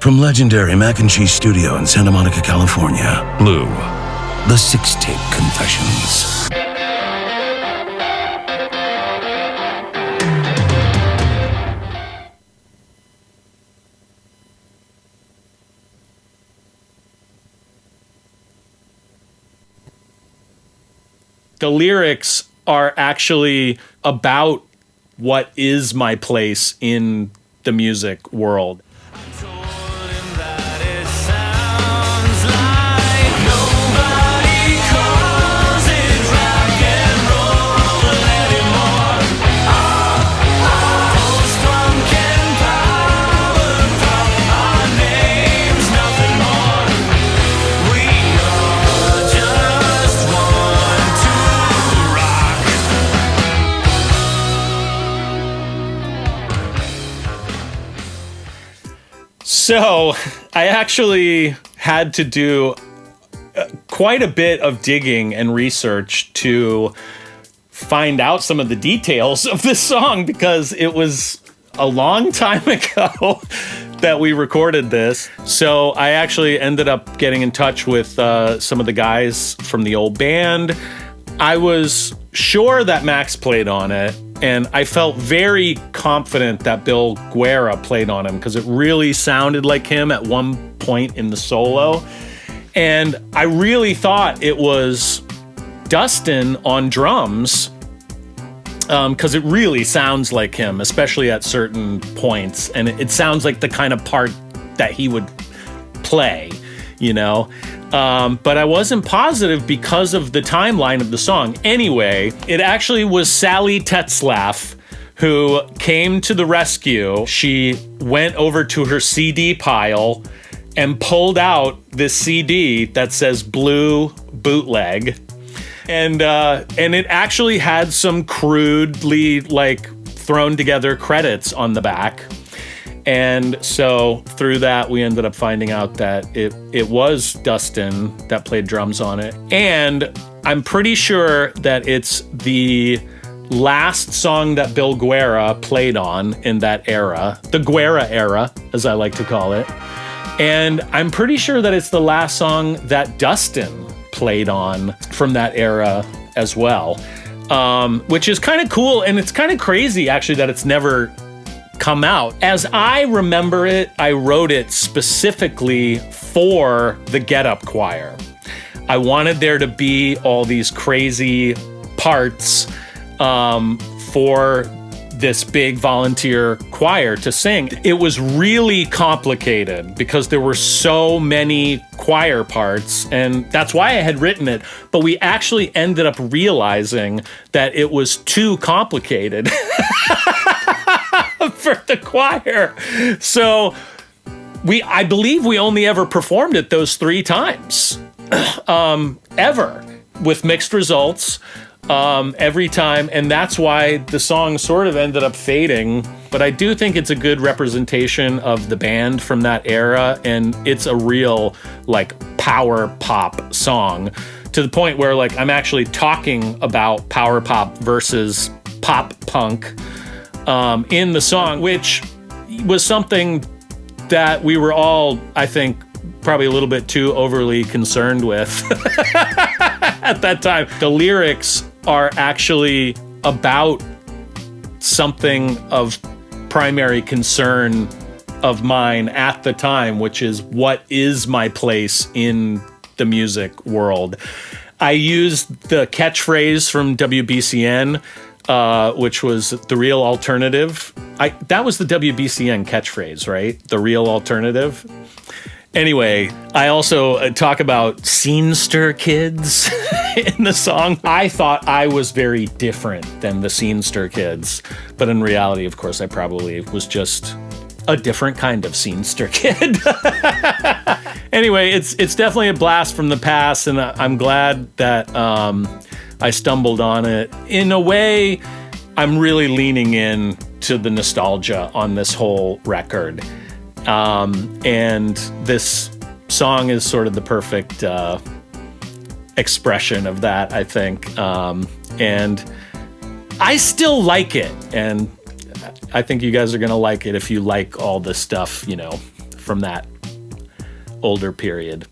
From legendary Mac and Cheese Studio in Santa Monica, California, Bleu, the SiX Tape Confessions. The lyrics are actually about what is my place in the music world. So I actually had to do quite a bit of digging and research to find out some of the details of this song, because it was a long time ago that we recorded this. So I actually ended up getting in touch with some of the guys from the old band. I was sure that Max played on it, and I felt very confident that Bill Guerra played on him because it really sounded like him at one point in the solo. And I really thought it was Dustin on drums, because it really sounds like him, especially at certain points. And it sounds like the kind of part that he would play, you know? But I wasn't positive because of the timeline of the song. Anyway, it actually was Sally Tetzlaff who came to the rescue. She went over to her CD pile and pulled out this CD that says Bleu Bootleg. And it actually had some crudely thrown together credits on the back. And so through that, we ended up finding out that it was Dustin that played drums on it. And I'm pretty sure that it's the last song that Bill Guerra played on in that era, the Guerra-era, as I like to call it. And I'm pretty sure that it's the last song that Dustin played on from that era as well, which is kind of cool. And it's kind of crazy, actually, that it's never come out. As I remember it, I wrote it specifically for the Get Up Choir. I wanted there to be all these crazy parts for this big volunteer choir to sing. It was really complicated because there were so many choir parts, and that's why I had written it. But we actually ended up realizing that it was too complicated for the choir. So I believe we only ever performed it those 3 times, ever, with mixed results, every time. And that's why the song sort of ended up fading. But I do think it's a good representation of the band from that era. And it's a real power pop song, to the point where I'm actually talking about power pop versus pop punk in the song, which was something that we were all, I think, probably a little bit too overly concerned with at that time. The lyrics are actually about something of primary concern of mine at the time, which is what is my place in the music world. I used the catchphrase from WBCN, which was the real alternative. That was the WBCN catchphrase, right? The real alternative. Anyway, I also talk about scenester kids in the song. I thought I was very different than the scenester kids, but in reality, of course, I probably was just a different kind of scenester kid. Anyway, it's definitely a blast from the past, and I'm glad that I stumbled on it. In a way, I'm really leaning in to the nostalgia on this whole record. And this song is sort of the perfect expression of that, I think. And I still like it. And I think you guys are going to like it if you like all the stuff, from that older period.